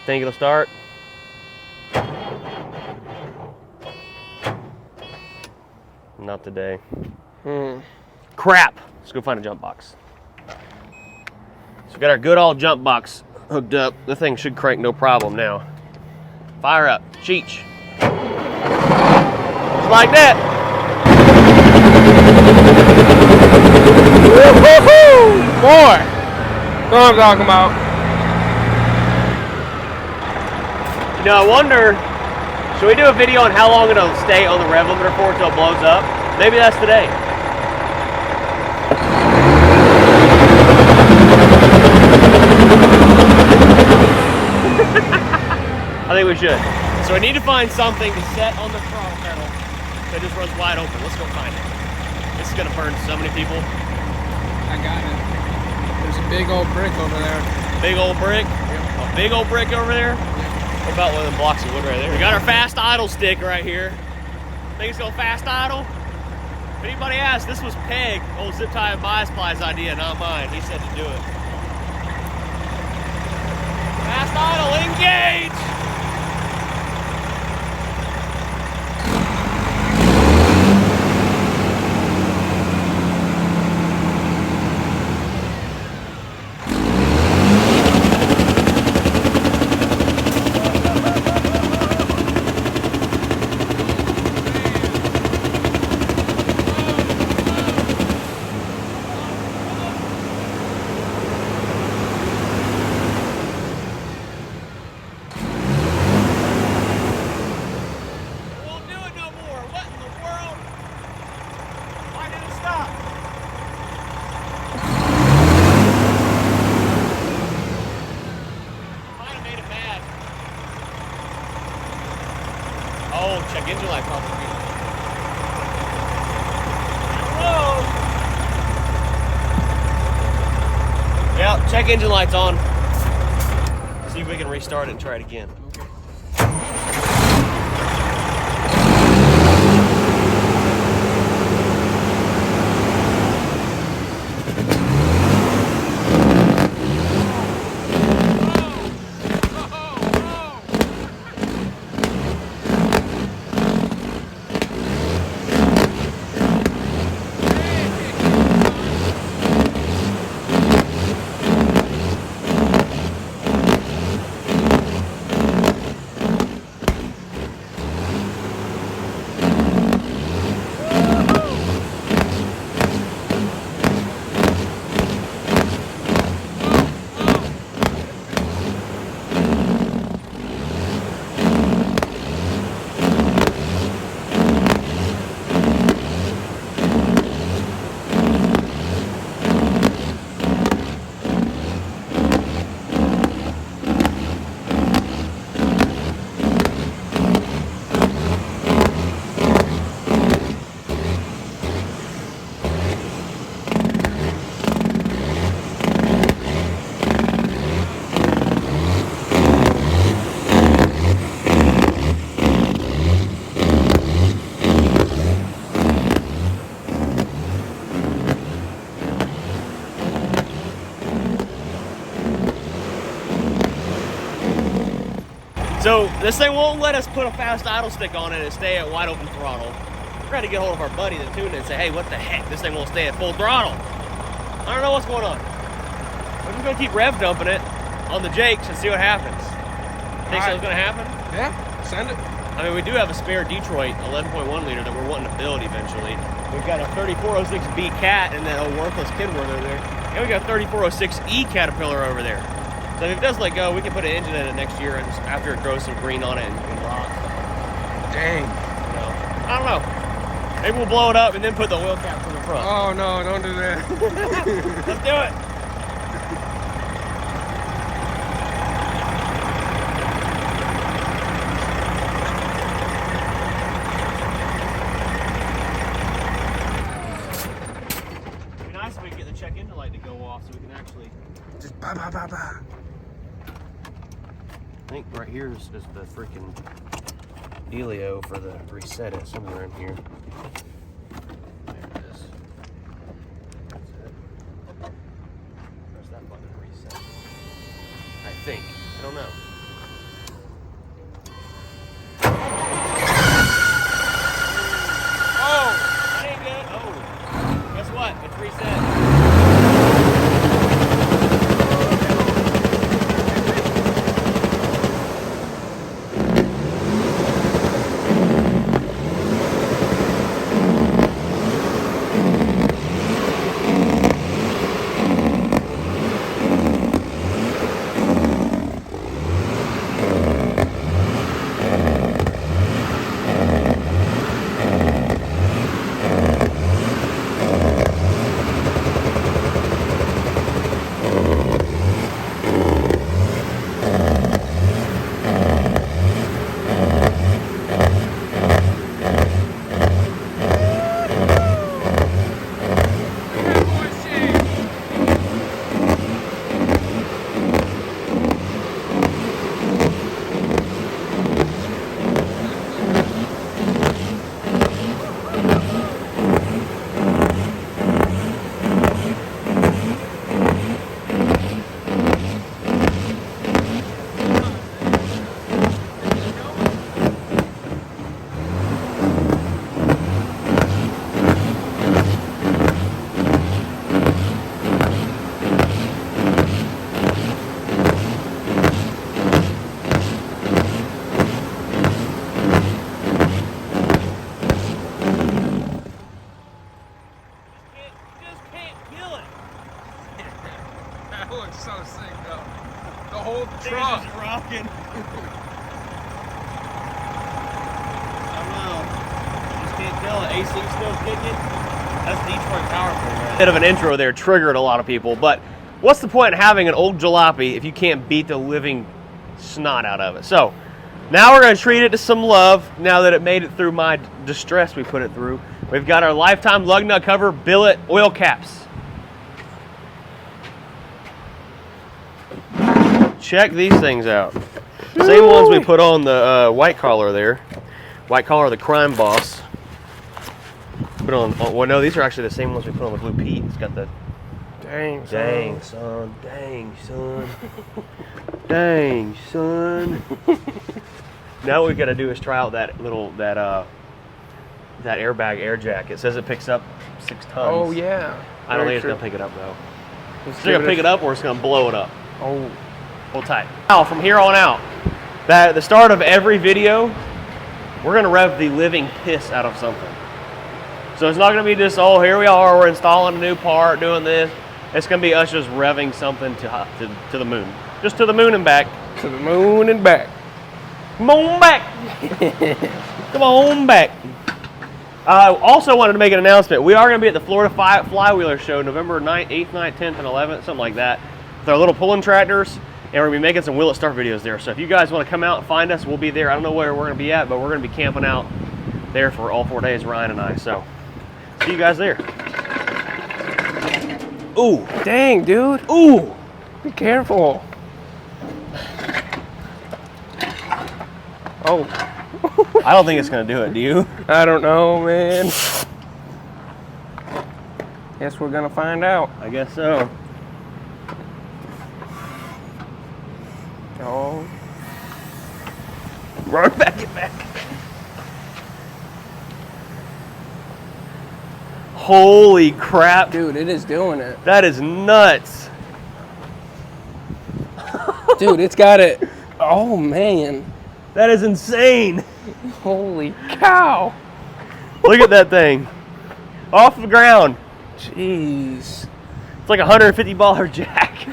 think it'll start? Not today. Crap! Let's go find a jump box. So we got our good old jump box hooked up. The thing should crank no problem now. Fire up, Cheech. Just like that. Woo-hoo-hoo! Boy, that's what I'm talking about. You know, I wonder, should we do a video on how long it'll stay on the rev limiter for until it blows up? Maybe that's today. I think we should. So we need to find something to set on the throttle pedal that just runs wide open. Let's go find it. This is gonna burn so many people. I got it. There's a big old brick over there. Big old brick? Yep. A big old brick over there? Yep. What about one of them blocks of wood right there? We got our fast idle stick right here. Think it's gonna fast idle? If anybody asks, this was Peg, old zip tie and bias plies idea, not mine. He said to do it. Fast idle, engage! Oh, check engine light probably. Whoa! Yeah, check engine lights on. See if we can restart it and try it again. So this thing won't let us put a fast idle stick on it and stay at wide open throttle. We're trying to get hold of our buddy that tuned it and say, hey, what the heck? This thing won't stay at full throttle. I don't know what's going on. We're just gonna keep rev dumping it on the Jakes and see what happens. Think something's gonna happen? Yeah, send it. I mean, we do have a spare Detroit 11.1 liter that we're wanting to build eventually. We've got a 3406B Cat and that old worthless Kenworth over there. And we got a 3406E Caterpillar over there. So if it does let go, we can put an engine in it next year and just after it grows some green on it and rot. Dang. You know, I don't know. Maybe we'll blow it up and then put the oil cap in the front. Oh no, don't do that. Let's do it. It'd be nice if we could get the check engine light to go off so we can actually Just ba ba ba ba. I think right here is the freaking dealio for the reset it somewhere in here. There it is. That's it. Press that button to reset. I think. I don't know. truck. Just rocking. I don't know. Just can't tell. The AC still kicking. That's Detroit power for you. Bit of an intro there triggered a lot of people, but what's the point in having an old jalopy if you can't beat the living snot out of it? So now we're going to treat it to some love now that it made it through my distress we put it through. We've got our lifetime lug nut cover billet oil caps. Check these things out. Same ones we put on the white collar there. White collar, the crime boss. Put on, well no, these are actually the same ones we put on the Blue Pete. It's got the Dang, dang son, dang son, dang son. Now what we got to do is try out that little that airbag air jack. It says it picks up 6 tons. Oh yeah. I don't think it's gonna pick it up though. It's It's gonna pick it up or it's gonna blow it up. Oh. Hold tight. Now from here on out, at the start of every video, we're gonna rev the living piss out of something. So it's not gonna be just, oh, here we are, we're installing a new part, doing this. It's gonna be us just revving something to the moon. Just to the moon and back. To the moon and back. Come on back. Come on back. I also wanted to make an announcement. We are gonna be at the Florida Flywheeler Show November 9th, 8th, 9th, 10th, and 11th, something like that, with our little pulling tractors. And we're gonna be making some Will It Start videos there. So if you guys wanna come out and find us, we'll be there. I don't know where we're gonna be at, but we're gonna be camping out there for all 4 days, Ryan and I. So see you guys there. Ooh, Dang, dude. ooh. Be careful. Oh. I don't think it's gonna do it, do you? I don't know, man. Guess we're gonna find out. I guess so. Oh. Run back, get back. Holy crap. Dude, it is doing it. That is nuts. Dude, it's got it. Oh, man. That is insane. Holy cow. Look at that thing. Off the ground. Jeez. It's like a $150 jack.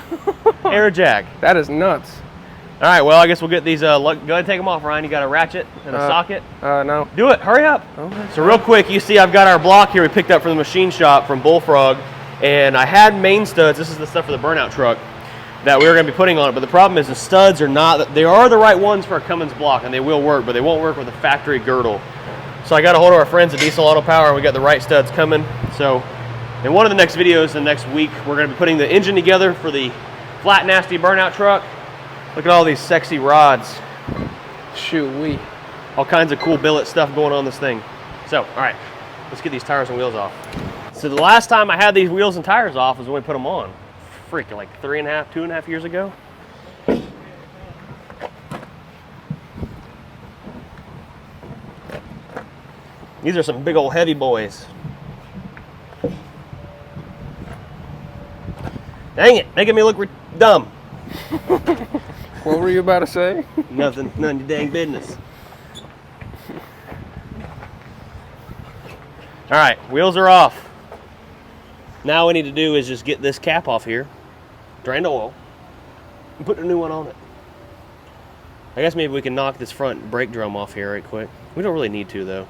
Air jack. That is nuts. All right, well, I guess we'll get these, go ahead and take them off, Ryan. You got a ratchet and a socket? No. Do it, hurry up. Okay. So real quick, you see I've got our block here we picked up from the machine shop from Bullfrog, and I had main studs. This is the stuff for the burnout truck that we were gonna be putting on it, but the problem is the studs are not, they are the right ones for a Cummins block, and they will work, but they won't work with a factory girdle. So I got a hold of our friends at Diesel Auto Power, and we got the right studs coming. So in one of the next videos, the next week, we're gonna be putting the engine together for the flat, nasty burnout truck. Look at all these sexy rods. Shoot-wee. All kinds of cool billet stuff going on this thing. So, all right, let's get these tires and wheels off. So the last time I had these wheels and tires off was when we put them on. Freaking like 2.5 years ago. These are some big old heavy boys. Dang it, making me look dumb. What were you about to say? Nothing, none of your dang business. All right, wheels are off. Now what we need to do is just get this cap off here, drain the oil, and put a new one on it. I guess maybe we can knock this front brake drum off here right quick. We don't really need to though.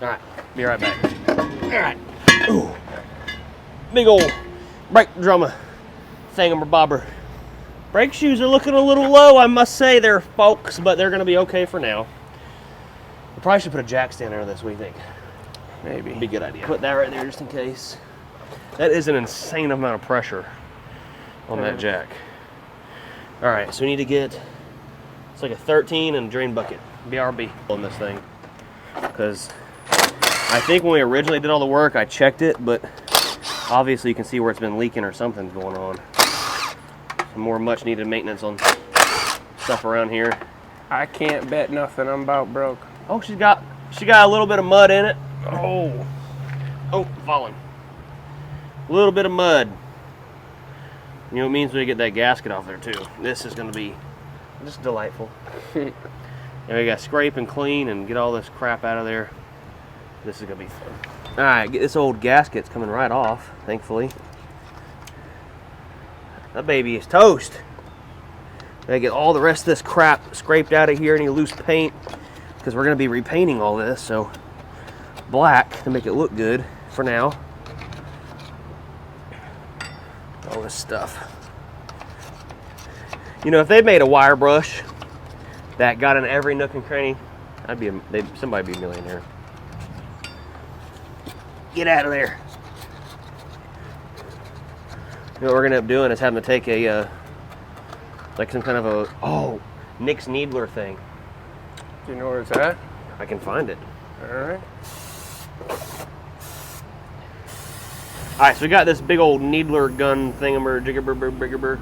All right, be right back. All right, ooh, big old brake drum thingamabobber. Brake shoes are looking a little low, I must say there, folks, but they're gonna be okay for now. We probably should put a jack stand under this, what do you think? Maybe. Be a good idea. Put that right there just in case. That is an insane amount of pressure on that jack. All right, so we need to get, it's like a 13 and a drain bucket, BRB on this thing. Because I think when we originally did all the work, I checked it, but obviously you can see where it's been leaking or something's going on. Some more much needed maintenance on stuff around here. I can't bet nothing. I'm about broke. Oh, she got a little bit of mud in it. Oh. Oh, falling. A little bit of mud. You know, it means we get that gasket off there too. This is gonna be just delightful. And we gotta scrape and clean and get all this crap out of there. This is gonna be fun. All right, get this old gasket's coming right off, thankfully. That baby is toast. Gotta get all the rest of this crap scraped out of here, any loose paint, because we're gonna be repainting all this, so black to make it look good for now. All this stuff. You know, if they made a wire brush that got in every nook and cranny, somebody'd be a millionaire. Get out of there. You know what we're gonna end up doing is having to take a like some kind of a Nick's Needler thing. Do you know where it's at? I can find it. All right. All right, so we got this big old needler gun thingamajigger,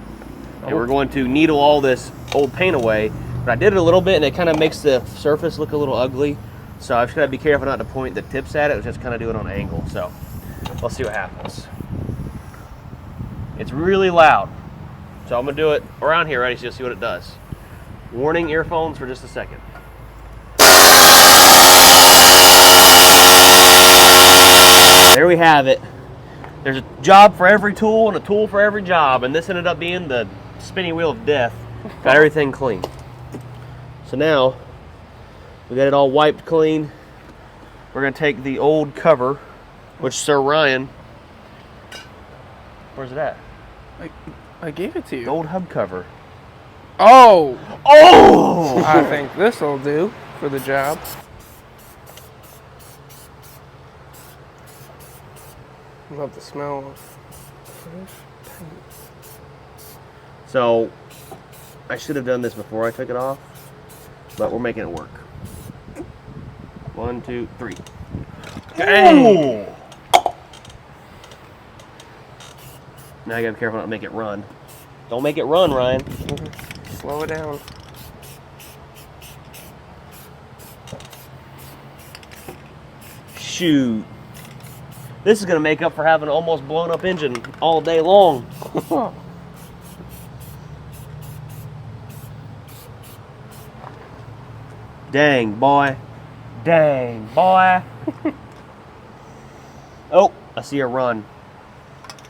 and we're going to needle all this old paint away. But I did it a little bit, and it kind of makes the surface look a little ugly. So I've just got to be careful not to point the tips at it, just kind of do it on an angle. So we'll see what happens. It's really loud, so I'm gonna do it around here, ready? So you'll see what it does. Warning, earphones for just a second. There we have it. There's a job for every tool and a tool for every job, and this ended up being the spinning wheel of death. Got everything clean. So now we got it all wiped clean. We're gonna take the old cover, which Sir Ryan, where's it at? I gave it to you. The old hub cover. Oh! Oh! I think this'll do for the job. Love the smell of fresh paint. So, I should have done this before I took it off, but we're making it work. 1, 2, 3. Dang! Now you gotta be careful not to make it run. Don't make it run, Ryan. Slow it down. Shoot. This is gonna make up for having an almost blown up engine all day long. Dang, boy. Dang, boy. Oh, I see a run.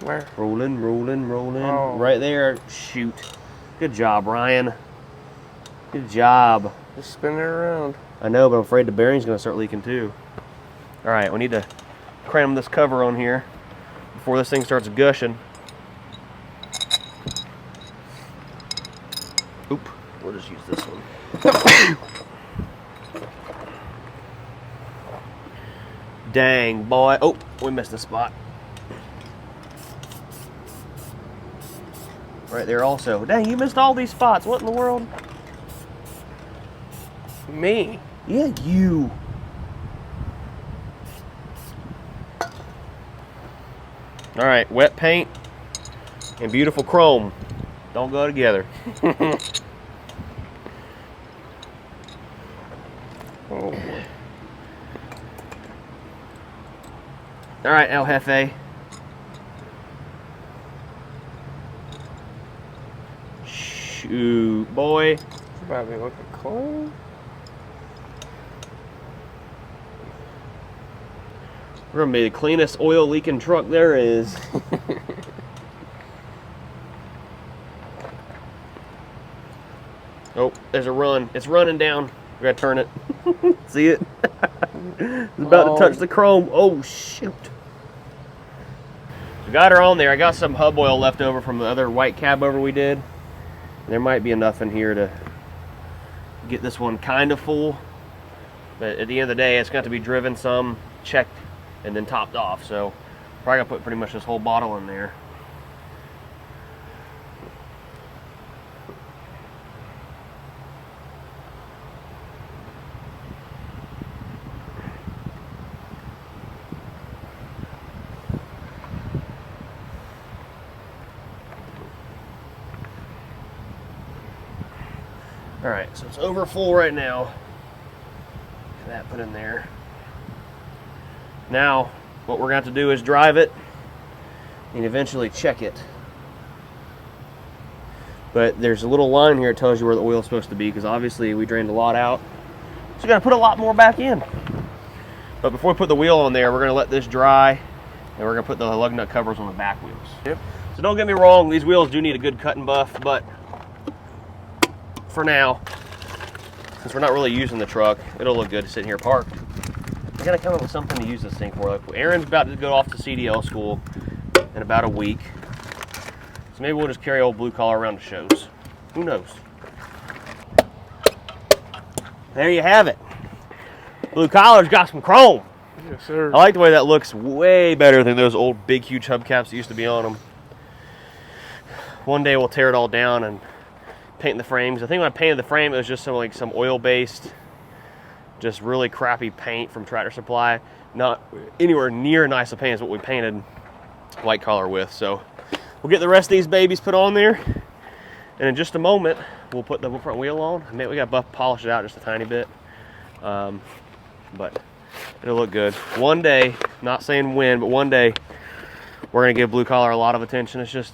Where? Rolling, rolling, rolling. Oh. Right there. Shoot. Good job, Ryan. Good job. Just spin it around. I know, but I'm afraid the bearing's going to start leaking too. All right, we need to cram this cover on here before this thing starts gushing. Oop. We'll just use this one. Dang, boy. Oh, we missed a spot. Right there also. Dang, you missed all these spots. What in the world? Me? Yeah, you. All right, wet paint and beautiful chrome don't go together. Oh boy. All right, El Jefe. Shoot, boy. It's about to be looking clean. We're gonna be the cleanest oil leaking truck there is. Oh, there's a run. It's running down. We gotta turn it. See it? It's about to touch the chrome. Oh, shoot. We got her on there. I got some hub oil left over from the other white cabover we did. There might be enough in here to get this one kind of full. But at the end of the day, it's got to be driven some, checked, and then topped off. So probably gonna put pretty much this whole bottle in there. All right, so it's over full right now. Get that put in there. Now, what we're going to have to do is drive it and eventually check it. But there's a little line here that tells you where the oil's supposed to be, because obviously we drained a lot out. So we got to put a lot more back in. But before we put the wheel on there, we're going to let this dry, and we're going to put the lug nut covers on the back wheels. Yep. So don't get me wrong, these wheels do need a good cut and buff, but for now, since we're not really using the truck, it'll look good sitting here parked. I gotta come up with something to use this thing for. Like, Aaron's about to go off to CDL school in about a week, so maybe we'll just carry old blue collar around to shows. Who knows? There you have it. Blue collar's got some chrome. Yes, sir. I like the way that looks, way better than those old big huge hubcaps that used to be on them. One day we'll tear it all down and paint the frames. I think when I painted the frame, it was just some oil-based, just really crappy paint from Tractor Supply. Not anywhere near nice a paint as what we painted white collar with. So we'll get the rest of these babies put on there, and in just a moment we'll put the front wheel on. I mean, we got to polish it out just a tiny bit, but it'll look good. One day, not saying when, but one day we're gonna give blue collar a lot of attention. It's just,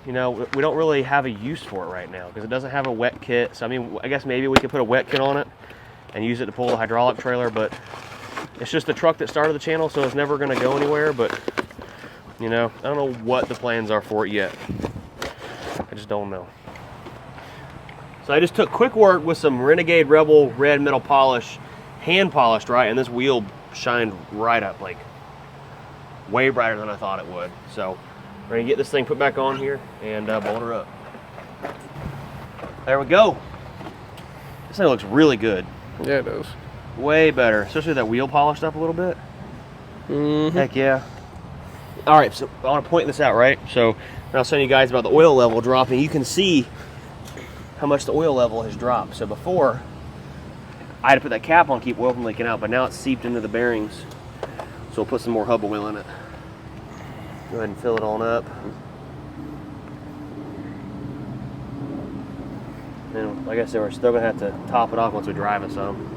you know, we don't really have a use for it right now because it doesn't have a wet kit. So I mean, I guess maybe we could put a wet kit on it and use it to pull the hydraulic trailer, but it's just the truck that started the channel, so it's never gonna go anywhere. But you know, I don't know what the plans are for it yet. I just don't know. So I just took quick work with some Renegade Rebel red metal polish, hand polished, right? And this wheel shined right up, like way brighter than I thought it would. So we're gonna get this thing put back on here and bolt her up. There we go. This thing looks really good. Yeah, it does. Way better, especially with that wheel polished up a little bit. Mm-hmm. Heck yeah. All right, so I want to point this out, right? So I was telling you guys about the oil level dropping. You can see how much the oil level has dropped. So before, I had to put that cap on to keep oil from leaking out, but now it's seeped into the bearings. So we'll put some more hub oil in it. Go ahead and fill it on up. And like I said, we're still gonna have to top it off once we drive it some.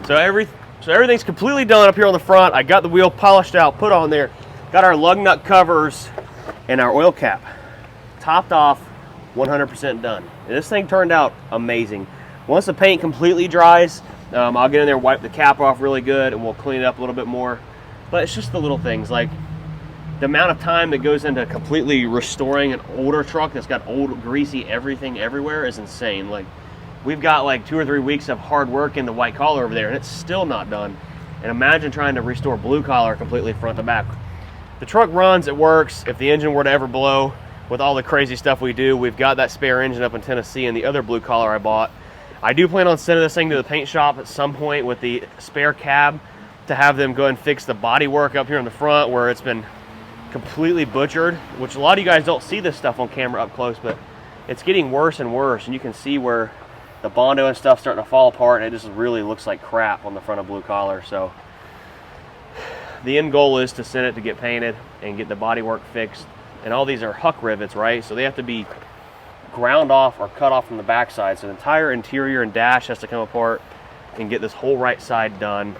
So everything's completely done up here on the front. I got the wheel polished out, put on there. Got our lug nut covers and our oil cap topped off, 100% done. And this thing turned out amazing. Once the paint completely dries, I'll get in there, wipe the cap off really good, and we'll clean it up a little bit more. But it's just the little things, like the amount of time that goes into completely restoring an older truck that's got old, greasy everything everywhere is insane. Like, we've got like 2 or 3 weeks of hard work in the white collar over there, and it's still not done. And imagine trying to restore blue collar completely front to back. The truck runs, it works. If the engine were to ever blow, with all the crazy stuff we do, we've got that spare engine up in Tennessee and the other blue collar I bought. I do plan on sending this thing to the paint shop at some point with the spare cab to have them go and fix the body work up here in the front where it's been completely butchered, which a lot of you guys don't see this stuff on camera up close, but it's getting worse and worse, and you can see where the Bondo and stuff starting to fall apart, and it just really looks like crap on the front of blue collar. So the end goal is to send it to get painted and get the body work fixed. And all these are huck rivets, right? So they have to be ground off or cut off from the backside. So the entire interior and dash has to come apart and get this whole right side done.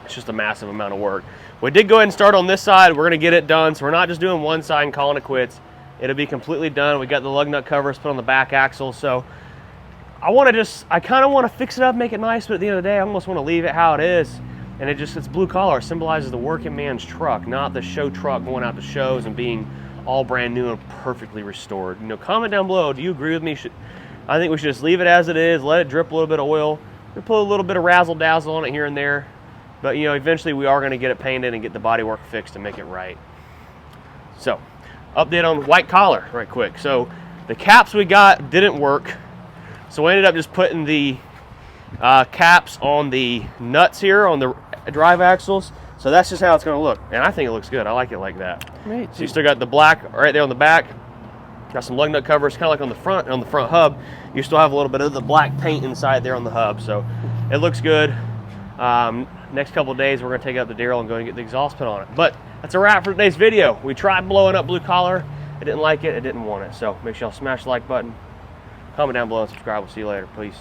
It's just a massive amount of work. We did go ahead and start on this side. We're gonna get it done. So we're not just doing one side and calling it quits. It'll be completely done. We got the lug nut covers put on the back axle. So I kind of want to fix it up, make it nice, but at the end of the day, I almost want to leave it how it is. And it's blue collar. It symbolizes the working man's truck, not the show truck going out to shows and being all brand new and perfectly restored. You know, comment down below, do you agree with me? I think we should just leave it as it is, let it drip a little bit of oil, we put a little bit of razzle dazzle on it here and there, but you know, eventually we are going to get it painted and get the body work fixed and make it right. So, update on white collar right quick. So the caps we got didn't work, so we ended up just putting the caps on the nuts here on the drive axles. So that's just how it's going to look, and I think it looks good. I like it like that. So you still got the black right there on the back. Got some lug nut covers, kind of like on the front hub. You still have a little bit of the black paint inside there on the hub, so it looks good. Next couple of days, we're going to take it up to Daryl and go and get the exhaust put on it. But that's a wrap for today's video. We tried blowing up blue collar. It didn't like it. It didn't want it. So make sure y'all smash the like button, comment down below, and subscribe. We'll see you later. Peace.